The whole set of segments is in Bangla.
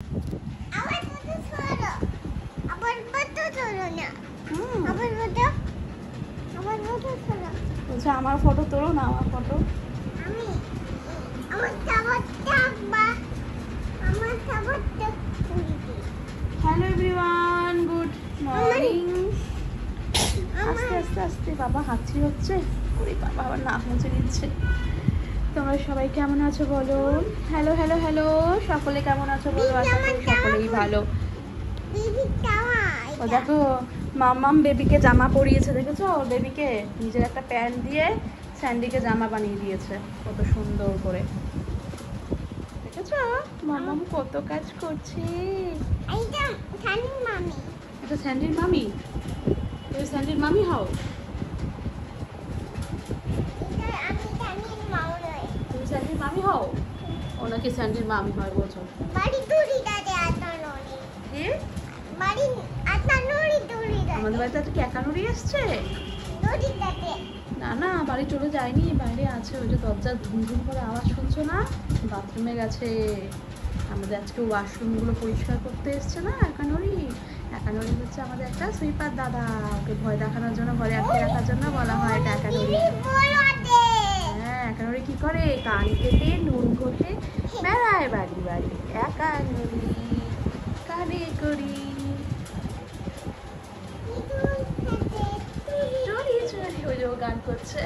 আমার ফটো তোলো, আমার ফটো তোলো না। আমার ফটো তোলো। বলছে আমার ফটো তোলো না, আমার ফটো। আমি আমার সাবটা বা আমার সাবটা তুলছি। Hello everyone, good morning. আস্তে আস্তে আস্তে বাবা হাঁচি হচ্ছে। ওরে বাবা আবার নাক মুছে দিচ্ছে। তোমরা সবাই কেমন আছো বলো? হ্যালো হ্যালো হ্যালো, সকলে কেমন আছো বলো? আশা করি সকলেই ভালো। দিদি টাওয়া। ও দেখো মাম্মাম বেবিকে জামা পরিয়েছে, দেখেছো? ওর বেবিকে নিজের একটা প্যান্ট দিয়ে স্যান্ডিকে জামা বানিয়ে দিয়েছে কত সুন্দর করে। দেখেছো মাম্মাম কত কাজ করছে। এইটা সানি মামি। এটা স্যান্ডির মামি। তুমি স্যান্ডির মামি হও? এটা আমি সানির মাও নয়। তুমি স্যান্ডির মামি হও? ও নাকি স্যান্ডির মামি হয় বলছো? বাড়ি তুলি দাদে আতা ননি। কি? বাড়ি আতা ননি তুলি দাদে। আমাদের বাড়িতে একটা ক্যাকানুরি এসছে? তুলি দাদে। না না, বাড়ি চলে যায়নি, বাইরে আছে। ওই যে দরজার ধুমধুম করে আওয়াজ শুনছো না? বাথরুমে গেছে। আমাদের আজকে ওয়াশরুমগুলো পরিষ্কার করতে এসছে না একানুরি। একানুরি হচ্ছে আমাদের একটা সুইপার দাদা। ওকে ভয় দেখানোর জন্য, ঘরে আটকে রাখার জন্য বলা হয় এটা একানুরি। হ্যাঁ, একানুরি কি করে? কান কেটে নুন ঘষে বেড়ায় বাড়ি বাড়ি। একানুরি কানে করি চুরি চুরি। ওই যে ও গান করছে।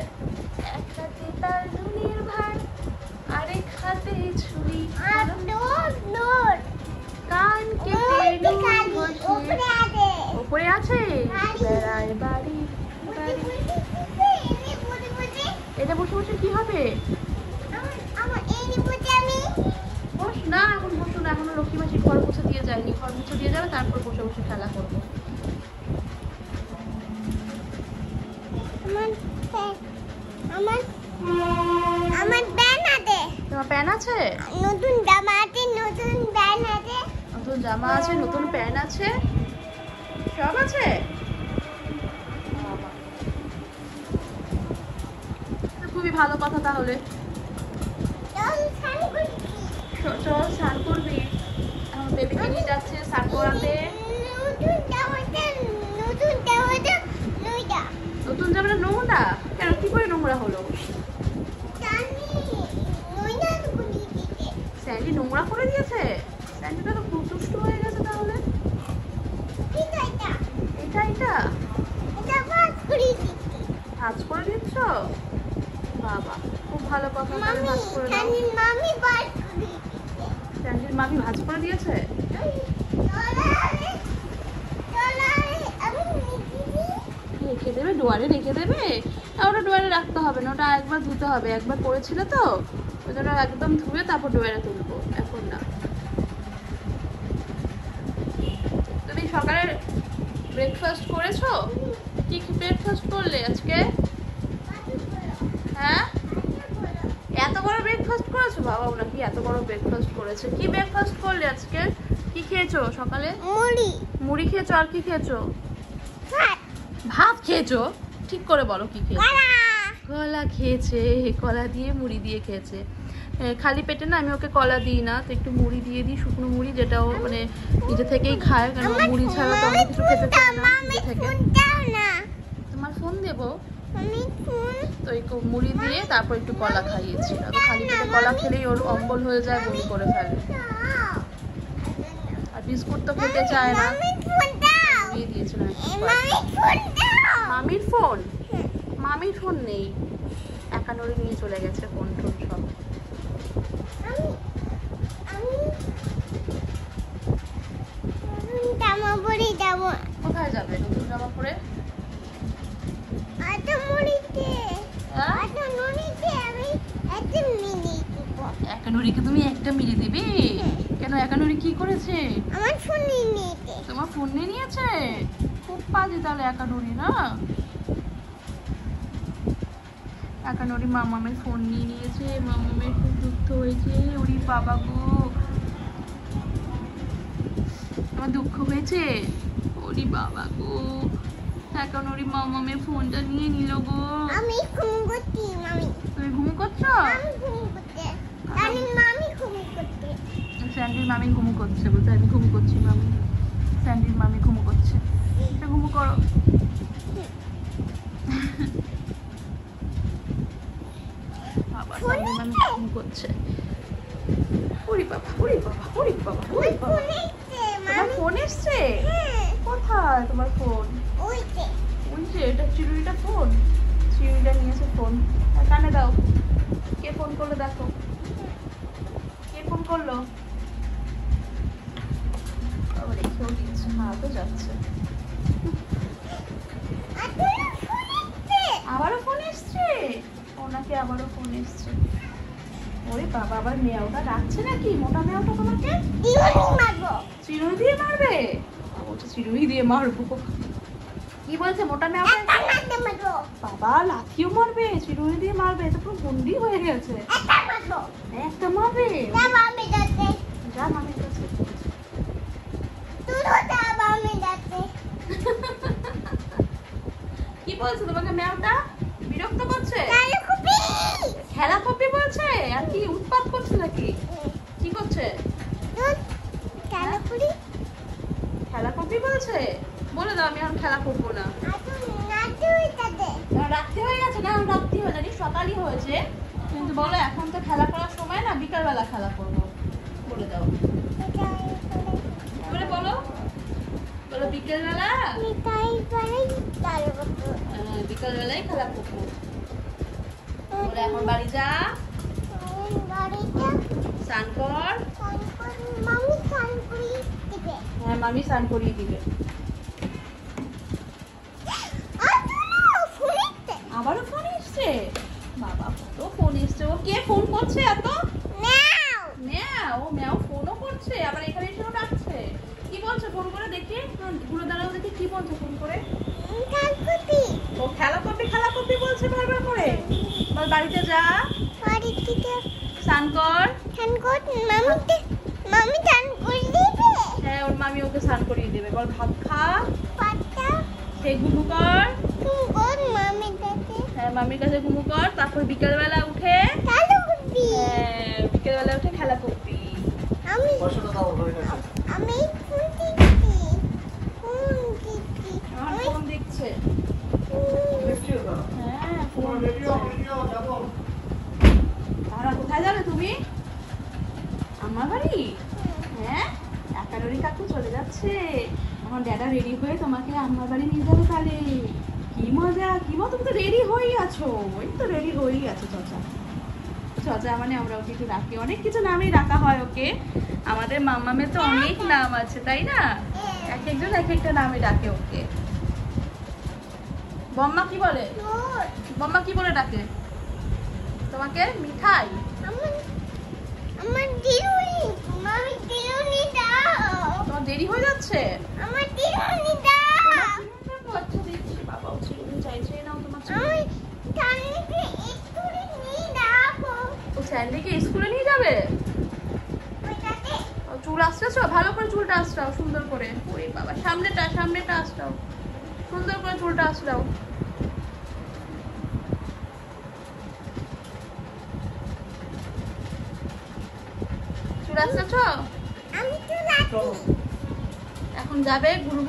এক হাতে তার নুনের ভার, আরেক হাতে ছুরি। আর নোট নোট। কান কেটে নুন ঘষে। উপরে আছে। ওপরে আছে। বেড়ায় বাড়ি বাড়ি। এটা বসে বসে কি হবে? আমার এই নিবুতে আমি বস না, এখন বসো না, এখনো লক্ষ্মী মাসি ঘর মুছে দিয়ে যায়নি। ঘর মুছে দিয়ে যাবে, তারপর বসে বসে খেলা করবো। আমার আমার ব্যান আছে। তোমার প্যান আছে? নতুন জামা আছে, নতুন ব্যান আছে। নতুন জামা আছে, নতুন প্যান আছে, সব আছে। বাবা, খুবই ভালো কথা তাহলে। চল স্নান করি। চল স্নান করবি। আমার বেবিকে নিয়ে যাচ্ছে স্নান করাতে। নতুন জামাটা নইটা। নতুন জামাটা নোংরা কেন? কি করে নোংরা হলো? জানি নইটা করি দিতে। স্যান্ডি নোংরা করে দিয়েছে? স্যান্ডিটা তো খুব দুষ্ট হয়ে গেছে তাহলে। ঠিক আছে এটা এটা এটা বাস করি দিতে। ভাজ করে দিচ্ছ? বাবা, খুব ভালো কথা। তাহলে মামি ভাজ করে দাও। জানি মামি বাস করি দিতে। স্যান্ডির মামি ভাজ করে দিয়েছে? রেখে দেবে ডোয়ারে, রেখে দেবে? ওটা ডোয়ারে রাখতে হবে না, ওটা একবার ধুতে হবে। একবার পড়েছিল তো, ওই জন্য একদম ধুয়ে তারপর ডোয়ারে তুলবো, এখন না। তুমি সকালে ব্রেকফাস্ট করেছো? কি কি ব্রেকফাস্ট করলে আজকে? হ্যাঁ, এত বড় ব্রেকফাস্ট করেছো? বাবা নাকি এত বড় ব্রেকফাস্ট করেছে। কি ব্রেকফাস্ট করলে আজকে? কি খেয়েছো সকালে? মুড়ি মুড়ি খেয়েছো, আর কি খেয়েছো? ভাত ভাত খেয়েছো? ঠিক করে বলো কি খেয়েছো? কলা কলা খেয়েছে, কলা দিয়ে মুড়ি দিয়ে খেয়েছে। খালি পেটে না আমি ওকে কলা দিই না, তো একটু মুড়ি দিয়ে দিই, শুকনো মুড়ি, যেটা ও মানে নিজে থেকেই খায়। কেন মুড়ি ছাড়া তো অনেক কিছু খেতে চায় না নিজে থেকে। তোমার ফোন দেবো? তো এই মুড়ি দিয়ে তারপর একটু কলা খাইয়েছি। আর খালি পেটে কলা খেলেই ওর অম্বল হয়ে যায়, বমি করে ফেলে। আর বিস্কুট তো খেতে চায় না, দিয়ে দিয়েছিলাম একটু কয়েকটা। মামির ফোন? মামির ফোন নেই, একানোরে নিয়ে চলে গেছে ফোন টোন সব। কোথায় যাবে নতুন জামা পরে? একানোরিকে তুমি একটা মিলি দিবে? কেন, একানোরি কি করেছে? আমার ফোন নিয়ে নিয়েছে। তোমার ফোন নিয়ে নিয়েছে? খুব বাজে তাহলে একানোরি না। একানোরি মামামের ফোন নিয়ে নিয়েছে। মামামের খুব দুঃখ হয়েছে। ওরে বাবা গো, আমার দুঃখ হয়েছে। ওরে বাবা গো, একানোরি মামামের ফোনটা নিয়ে নিল গো। আমি ঘুম করছি মামি। তুমি ঘুম করছো? আমি ঘুম করতে। জানি মামি ঘুম করতে। স্যান্ডির মামি ঘুমু করছে, বলছে আমি ঘুমু করছি মামি। স্যান্ডির মামি ঘুমু করছে, এটা ঘুমু করো। বাবা স্যান্ডির মামি ঘুমু করছে। ওরে বাবা, ওরে বাবা, ওরে বাবা, ওরে বাবা। তোমার ফোন এসছে? কোথায় তোমার ফোন? ওই যে এটা চিরুনিটা ফোন, চিরুনিটা নিয়েছে ফোন। আর কানে দাও, কে ফোন করলো দেখো, কে ফোন করলো। আবার রেখেও দিচ্ছে, হাতও যাচ্ছে। আবারও ফোন এসছে, ওনাকে আবারও ফোন এসছে। ওরে বাবা, আবার মেয়াওটা ডাকছে নাকি? মোটা মেয়াওটা তোমাকে চিরুনি দিয়ে মারবে? বলছে চিরুনি দিয়ে মারবো। কি বলছে মোটা মেয়াওটা? বাবা লাথিও মারবে, চিরুনি দিয়ে মারবে, এটা পুরো বন্দি হয়ে গেছে। একটা মারবে? যা মামির কাছে। কি বলছে তোমাকে মেয়াওটা? বিরক্ত করছে? খেলা কপি বলছে? আর কি উৎপাত করছে নাকি? কি করছে? খেলা কপি বলছে? বলে দাও আমি এখন খেলা করবো না। রাত্রি হয়ে গেছে না? রাত্রি হয়ে যায়নি, সকালই হয়েছে। কিন্তু বলো এখন তো খেলা করার সময় না, বিকালবেলা খেলা করবো। বলে দাও, বলে বলো, বলো বিকেলবেলা, বিকালবেলায় খেলা করবো। বলে এখন বাড়ি যা, স্নান কর। হ্যাঁ মামি স্নান করিয়ে দিবে। আবারও ফোন এসছে? বাবা কত ফোন এসছে। ও কে ফোন করছে এত? ম্যাও, ও ম্যাও ফোনও করছে, আবার এখানে এসেও ডাকছে। কি বলছে ফোন করে দেখি? ঘুরে দাঁড়াও দেখি, কি বলছে ফোন করে? ও খেলা করবি, খেলা করবি বলছে বারবার করে। বল বাড়িতে যা, স্নান কর। হ্যাঁ ওর মামি ওকে স্নান করিয়ে দেবে। বল ভাত খা, খেয়ে ঘুমু কর। হ্যাঁ মামির কাছে ঘুমু কর। তারপর বিকেলবেলা উঠে, হ্যাঁ বিকেলবেলা উঠে খেলা করবি। আমার ফোন দেখছে। হ্যাঁ ফোন দেখছে। তারা কোথায় যাবে তুমি? আমার বাড়ি? হ্যাঁ একাডোরি কাকু চলে যাচ্ছে। এখন ড্যাডা রেডি হয়ে তোমাকে আমার বাড়ি নিয়ে যাবে তাহলে। কি মজা, কি মজা। তুমি তো রেডি হয়েই আছো। ওই তো রেডি হয়েই আছো চচা। চচা মানে আমরা ওকে একটু ডাকি, অনেক কিছু নামেই ডাকা হয় ওকে। আমাদের মামামের তো অনেক নাম আছে তাই না? এক একজন এক একটা নামে ডাকে ওকে। বম্মা কি বলে? বম্মা কি বলে ডাকে তোমাকে? মিঠাই? তোমার দেরি হয়ে যাচ্ছে? আচ্ছা দিচ্ছি। বাবাও চিরুনি চাইছে, নাও তোমার চিরুনি। ও স্যান্ডিকে স্কুলে নিয়ে যাবে? চুল আসতেছ? ভালো করে চুলটা আসরাও সুন্দর করে। ওরে বাবা সামনেটা, সামনেটা আসরাও সুন্দর করে, চুলটা আসরাও। চুল আসতেছ? এখন যাবে গুরু